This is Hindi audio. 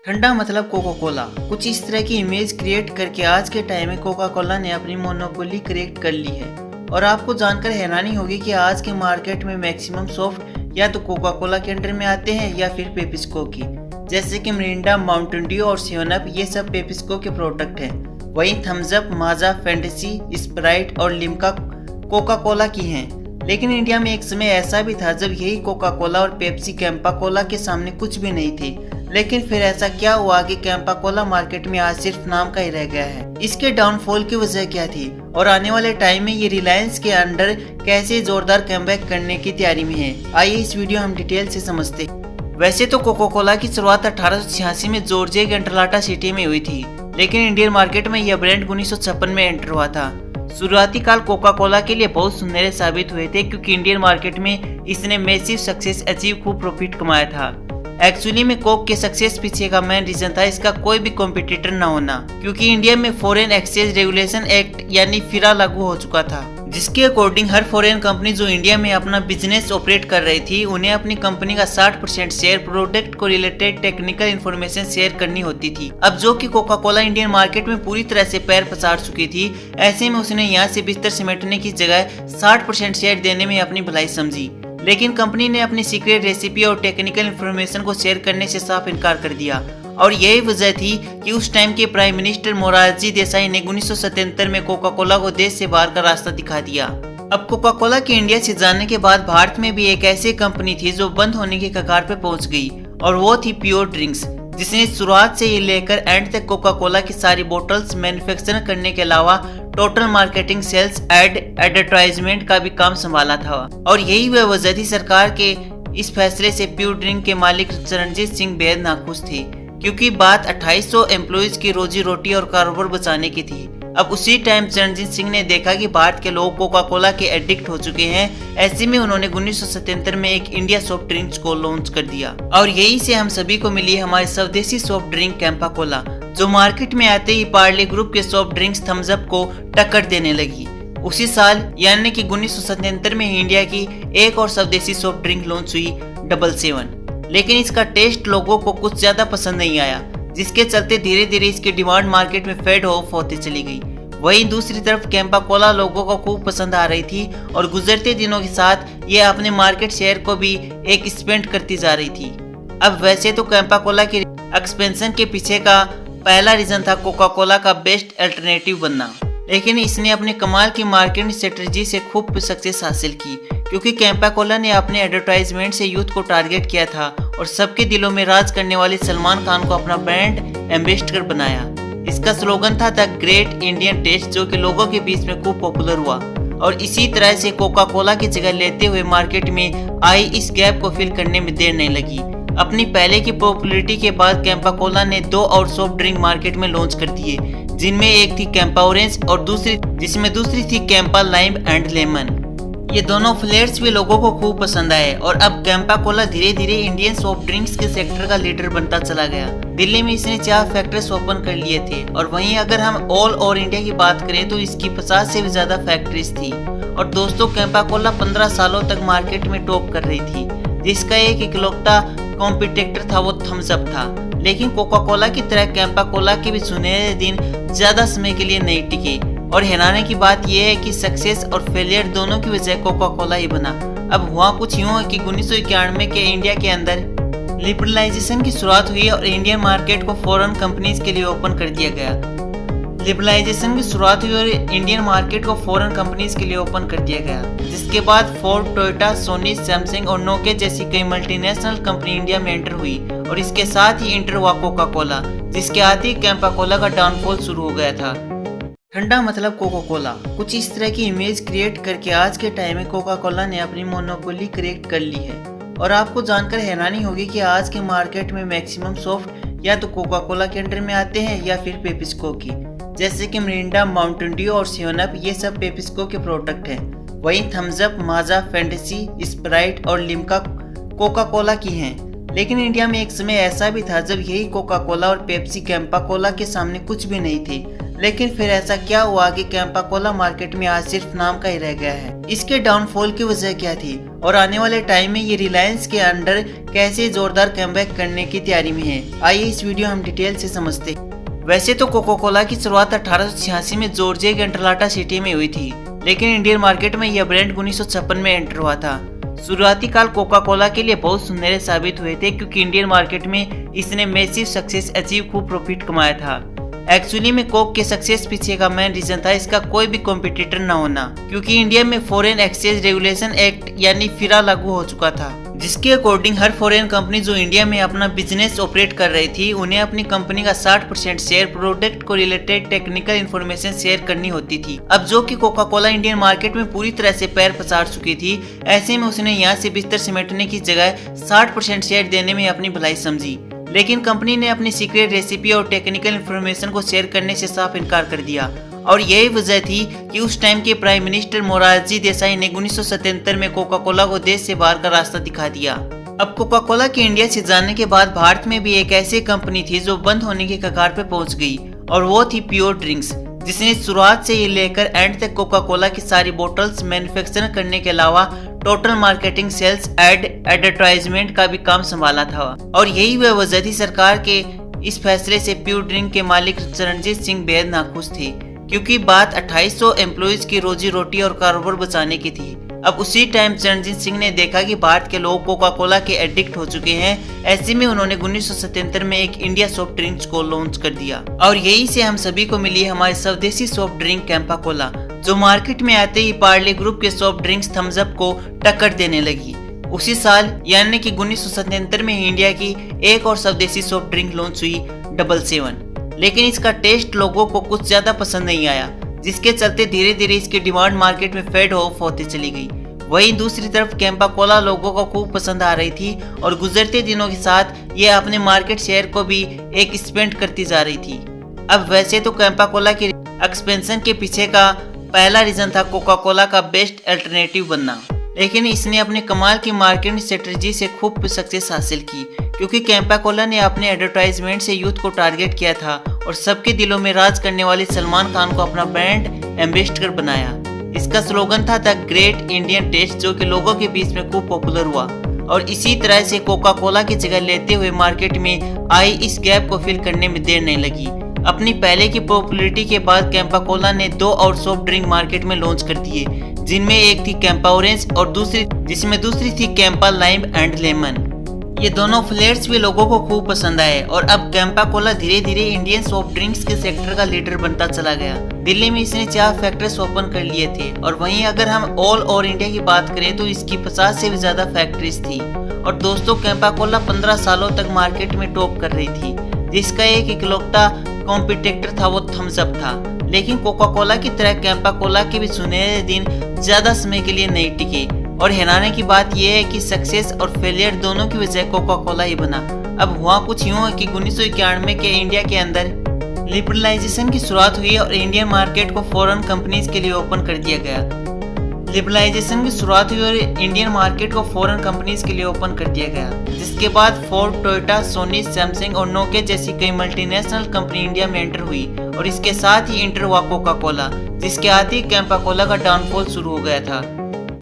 ठंडा मतलब कोका कोला। कुछ इस तरह की इमेज क्रिएट करके आज के टाइम में कोका कोला ने अपनी मोनोपोली क्रिएट कर ली है। और आपको जानकर हैरानी होगी कि आज के मार्केट में मैक्सिमम सॉफ्ट या तो कोका कोला के अंडर में आते हैं या फिर पेप्सिको की, जैसे कि मिरिंडा, माउंटेन ड्यू और 7 अप, ये सब पेप्सिको के प्रोडक्ट हैं। वहीं थम्स अप, माजा, फैंटेसी, स्प्राइट और लिम्का कोका कोला की हैं। लेकिन इंडिया में एक समय ऐसा भी था जब यही कोका कोला और पेप्सी कैंपा कोला के सामने कुछ भी नहीं थे। लेकिन फिर ऐसा क्या हुआ कि कैंपा कोला मार्केट में आज सिर्फ नाम का ही रह गया है? इसके डाउनफॉल की वजह क्या थी और आने वाले टाइम में ये रिलायंस के अंडर कैसे जोरदार कमबैक करने की तैयारी में है, आइए इस वीडियो हम डिटेल से समझते हैं। वैसे तो कोका कोला की शुरुआत 1886 में जॉर्जिया के अटलांटा सिटी में हुई थी, लेकिन इंडियन मार्केट में यह ब्रांड 1956 में एंटर हुआ था। शुरुआती काल कोका कोला के लिए बहुत सुनहरे साबित हुए थे, क्योंकि इंडियन मार्केट में इसने मैसिव सक्सेस अचीव, खूब प्रॉफिट कमाया था। एक्चुअली में कोक के सक्सेस पीछे का मेन रीजन था इसका कोई भी कॉम्पिटिटर न होना, क्योंकि इंडिया में फॉरेन एक्सचेंज रेगुलेशन एक्ट यानी फिरा लागू हो चुका था, जिसके अकॉर्डिंग हर फॉरेन कंपनी जो इंडिया में अपना बिजनेस ऑपरेट कर रही थी, उन्हें अपनी कंपनी का 60% शेयर, प्रोडक्ट को रिलेटेड टेक्निकल इन्फॉर्मेशन शेयर करनी होती थी। अब जो कि कोका कोला इंडियन मार्केट में पूरी तरह से पैर पसार चुकी थी, ऐसे में उसने यहाँ से बिस्तर समेटने की जगह 60% शेयर देने में अपनी भलाई समझी। लेकिन कंपनी ने अपनी सीक्रेट रेसिपी और टेक्निकल इन्फॉर्मेशन को शेयर करने से साफ इनकार कर दिया, और यही वजह थी कि उस टाइम के प्राइम मिनिस्टर मोरारजी देसाई ने 1977 में कोका कोला को देश से बाहर का रास्ता दिखा दिया। अब कोका कोला के इंडिया से जाने के बाद भारत में भी एक ऐसी कंपनी थी जो बंद होने के कगार पर पहुंच गई, और वो थी प्योर ड्रिंक्स, जिसने शुरुआत से ही लेकर एंड तक कोका कोला की सारी बोतल्स मैन्युफैक्चर करने के अलावा टोटल मार्केटिंग, सेल्स, एडवर्टाइजमेंट का भी काम संभाला था। और यही वह वजह थी सरकार के इस फैसले से प्योर ड्रिंक के मालिक चरणजीत सिंह बेहद नाखुश थे, क्योंकि बात 2800 एम्प्लॉइज की रोजी रोटी और कारोबार बचाने की थी। अब उसी टाइम चरणजीत सिंह ने देखा कि भारत के लोग कोका कोला के एडिक्ट हो चुके हैं। ऐसे में उन्होंने 1977 में एक इंडिया सॉफ्ट ड्रिंक्स को लॉन्च कर दिया, और यही से हम सभी को मिली हमारी स्वदेशी सॉफ्ट ड्रिंक कैंपा कोला, जो मार्केट में आते ही पार्ले ग्रुप के सॉफ्ट ड्रिंक्स थम्स अप को टक्कर देने लगी। उसी साल यानी कि 1977 में इंडिया की एक और स्वदेशी सॉफ्ट ड्रिंक लॉन्च हुई, 777। लेकिन इसका टेस्ट लोगों को कुछ ज्यादा पसंद नहीं आया, जिसके चलते धीरे धीरे इसकी डिमांड मार्केट में फेड ऑफ होती चली गई। वहीं दूसरी तरफ कैंपा कोला लोगों को खूब पसंद आ रही थी, और गुजरते दिनों के साथ ये अपने मार्केट शेयर को भी एक्सपेंड करती जा रही थी। अब वैसे तो कैंपा कोला की एक्सपेंशन के पीछे का पहला रीजन था कोका कोला का बेस्ट अल्टरनेटिव बनना, लेकिन इसने अपने कमाल की मार्केटिंग स्ट्रेटजी से खूब सक्सेस हासिल की, क्योंकि कैंपा कोला ने अपने एडवर्टाइजमेंट से यूथ को टारगेट किया था और सबके दिलों में राज करने वाले सलमान खान को अपना ब्रांड एम्बेसडर बनाया। इसका स्लोगन था द ग्रेट इंडियन टेस्ट, जो कि लोगों के बीच में खूब पॉपुलर हुआ, और इसी तरह से कोका कोला की जगह लेते हुए मार्केट में आई इस गैप को फिल करने में देर नहीं लगी। अपनी पहले की पॉपुलैरिटी के बाद कैंपा कोला ने 2 और सॉफ्ट ड्रिंक मार्केट में लॉन्च कर दिए, जिनमें एक थी कैंपा ऑरेंज और दूसरी थी कैंपा लाइम एंड लेमन। ये दोनों फ्लेवर्स भी लोगों को खूब पसंद आए, और अब कैंपा कोला धीरे धीरे इंडियन सॉफ्ट ड्रिंक्स के सेक्टर का लीडर बनता चला गया। दिल्ली में इसने 4 फैक्ट्रीज ओपन कर लिए थे, और वहीं अगर हम ऑल ओवर इंडिया की बात करें तो इसकी 50 से भी ज्यादा फैक्ट्रीज थी। और दोस्तों, कैंपा कोला 15 सालों तक मार्केट में टॉप कर रही थी, जिसका एक इकलौता कॉम्पिटिटर था वो थम्स अप था। लेकिन कोका कोला की तरह कैंपा कोला के भी सुनहरे दिन ज्यादा समय के लिए नहीं टिके, और हैरानी की बात यह है कि सक्सेस और फेलियर दोनों की वजह कोका कोला ही बना। अब हुआ कुछ यूं है कि 1991 के इंडिया के अंदर लिबरलाइजेशन की शुरुआत हुई और इंडियन मार्केट को फॉरेन कंपनीज के लिए ओपन कर दिया गया। लिबरलाइजेशन की शुरुआत हुई और इंडियन मार्केट को फॉरेन कंपनीज के लिए ओपन कर दिया गया, जिसके बाद फोर्ड, टोयोटा, सोनी, सैमसंग और नोकिया जैसी कई मल्टीनेशनल कंपनी इंडिया में एंटर हुई, और इसके साथ ही एंटर हुआ कोका कोला, जिसके आते ही कैंपा कोला का डाउनफॉल शुरू हो गया था। ठंडा मतलब कोका कोला। कुछ इस तरह की इमेज क्रिएट करके आज के टाइम में कोका कोला ने अपनी मोनोपोली क्रिएट कर ली है, और आपको जानकर हैरानी होगी कि आज के मार्केट में मैक्सिमम सॉफ्ट या तो कोका कोला के अंडर में आते हैं या फिर पेप्सिको की, जैसे कि मिरिंडा, माउंटेन ड्यू और 7 अप, ये सब पेप्सिको के प्रोडक्ट हैं। वहीं थम्स अप, माजा, फैंटेसी, स्प्राइट और लिम्का कोका कोला की हैं। लेकिन इंडिया में एक समय ऐसा भी था जब यही कोका कोला और पेप्सी कैंपा कोला के सामने कुछ भी नहीं थे। लेकिन फिर ऐसा क्या हुआ कि कैंपा कोला मार्केट में आज सिर्फ नाम का ही रह गया है? इसके डाउनफॉल की वजह क्या थी और आने वाले टाइम में ये रिलायंस के अंडर कैसे जोरदार कमबैक करने की तैयारी में है? आइए इस वीडियो हम डिटेल से समझते हैं। वैसे तो कोका कोला की शुरुआत 1886 में जॉर्जिया के अटलांटा सिटी में हुई थी, लेकिन इंडियन मार्केट में यह ब्रांड 1956 में एंटर हुआ था। शुरुआती काल कोका कोला के लिए बहुत सुनहरे साबित हुए थे, क्योंकि इंडियन मार्केट में इसने मैसिव सक्सेस अचीव, खूब प्रॉफिट कमाया था। एक्चुअली में कोक के सक्सेस पीछे का मेन रीजन था इसका कोई भी कॉम्पिटिटर न होना, क्योंकि इंडिया में फॉरेन एक्सचेंज रेगुलेशन एक्ट यानी फिरा लागू हो चुका था, जिसके अकॉर्डिंग हर फॉरेन कंपनी जो इंडिया में अपना बिजनेस ऑपरेट कर रही थी, उन्हें अपनी कंपनी का 60% शेयर प्रोडक्ट को रिलेटेड टेक्निकल इन्फॉर्मेशन शेयर करनी होती थी। अब जो कि कोका कोला इंडियन मार्केट में पूरी तरह से पैर पसार चुकी थी, ऐसे में उसने यहाँ से बिस्तर समेटने की जगह 60% शेयर देने में अपनी भलाई समझी। लेकिन कंपनी ने अपनी सीक्रेट रेसिपी और टेक्निकल इन्फॉर्मेशन को शेयर करने से साफ इनकार कर दिया, और यही वजह थी कि उस टाइम के प्राइम मिनिस्टर मोरारजी देसाई ने 1977 में कोका कोला को देश से बाहर का रास्ता दिखा दिया। अब कोका कोला के इंडिया से जाने के बाद भारत में भी एक ऐसी कंपनी थी जो बंद होने के कगार पे पहुंच गई, और वो थी प्योर ड्रिंक्स, जिसने शुरुआत से ही लेकर एंड तक कोका कोला की सारी बोतल्स मैन्युफैक्चर करने के अलावा टोटल मार्केटिंग, सेल्स, एडवर्टाइजमेंट का भी काम संभाला था। और यही वह वजह थी सरकार के इस फैसले से प्योर ड्रिंक के मालिक चरणजीत सिंह बेहद नाखुश थे, क्योंकि बात 2800 एम्प्लॉइज की रोजी रोटी और कारोबार बचाने की थी। अब उसी टाइम चरणजीत सिंह ने देखा कि भारत के लोग कोका कोला के एडिक्ट हो चुके हैं। ऐसे में उन्होंने 1977 में एक इंडिया सॉफ्ट ड्रिंक्स को लॉन्च कर दिया, और यही से हम सभी को मिली हमारी स्वदेशी सॉफ्ट ड्रिंक कैंपा कोला, जो मार्केट में आते ही पार्ले ग्रुप के सॉफ्ट ड्रिंक्स थम्स अप को टक्कर देने लगी। उसी साल यानी कि 1977 में इंडिया की एक और स्वदेशी सॉफ्ट ड्रिंक लॉन्च हुई, डबल 7, लेकिन इसका टेस्ट लोगों को कुछ ज्यादा पसंद नहीं आया, जिसके चलते धीरे धीरे इसकी डिमांड मार्केट में फेड ऑफ होती चली गई। वहीं दूसरी तरफ कैंपा कोला लोगों को खूब पसंद आ रही थी, और गुजरते दिनों के साथ ये अपने मार्केट शेयर को भी एक एक्सपेंड करती जा रही थी। अब वैसे तो कैंपा कोला की एक्सपेंशन के पीछे का पहला रीजन था कोका कोला का बेस्ट अल्टरनेटिव बनना, लेकिन इसने अपने कमाल की मार्केटिंग स्ट्रेटजी से खूब सक्सेस हासिल की, क्योंकि कैंपा कोला ने अपने एडवर्टाइजमेंट से यूथ को टारगेट किया था और सबके दिलों में राज करने वाले सलमान खान को अपना ब्रांड एम्बेसडर बनाया। इसका स्लोगन था द ग्रेट इंडियन टेस्ट, जो कि लोगों के बीच में खूब पॉपुलर हुआ, और इसी तरह से कोका कोला की जगह लेते हुए मार्केट में आई इस गैप को फिल करने में देर नहीं लगी। अपनी पहले की पॉपुलैरिटी के बाद कैंपा कोला ने 2 और सॉफ्ट ड्रिंक मार्केट में लॉन्च कर दिए, जिनमें एक थी कैंपा ऑरेंज और दूसरी थी कैंपा लाइम एंड लेमन। ये दोनों फ्लेवर्स भी लोगों को खूब पसंद आए, और अब कैंपा कोला धीरे धीरे इंडियन सॉफ्ट ड्रिंक्स के सेक्टर का लीडर बनता चला गया। दिल्ली में इसने 4 फैक्ट्रीज ओपन कर लिए थे, और वहीं अगर हम ऑल ओवर इंडिया की बात करें तो इसकी 50 से भी ज्यादा फैक्ट्रीज थी। और दोस्तों, कैंपा कोला 15 सालों तक मार्केट में टॉप कर रही थी, जिसका एक इकलौता कॉम्पिटिटर था वो थम्स अप था। लेकिन कोका कोला की तरह कैंपा कोला के भी सुनहरे दिन ज्यादा समय के लिए नहीं टिके, और हैरानी की बात यह है कि सक्सेस और फेलियर दोनों की वजह कोका कोला ही बना। अब हुआ कुछ यूं है कि 1991 के इंडिया के अंदर लिबरलाइजेशन की शुरुआत हुई और इंडियन मार्केट को फॉरेन कंपनीज के लिए ओपन कर दिया गया। जिसके बाद फोर्ड, टोयोटा, सोनी, सैमसंग और नोकिया जैसी कई मल्टीनेशनल कंपनी इंडिया में एंटर हुई, और इसके साथ ही एंटर हुआ कोका कोला, जिसके आते ही कैंपा कोला का डाउनफॉल शुरू हो गया था।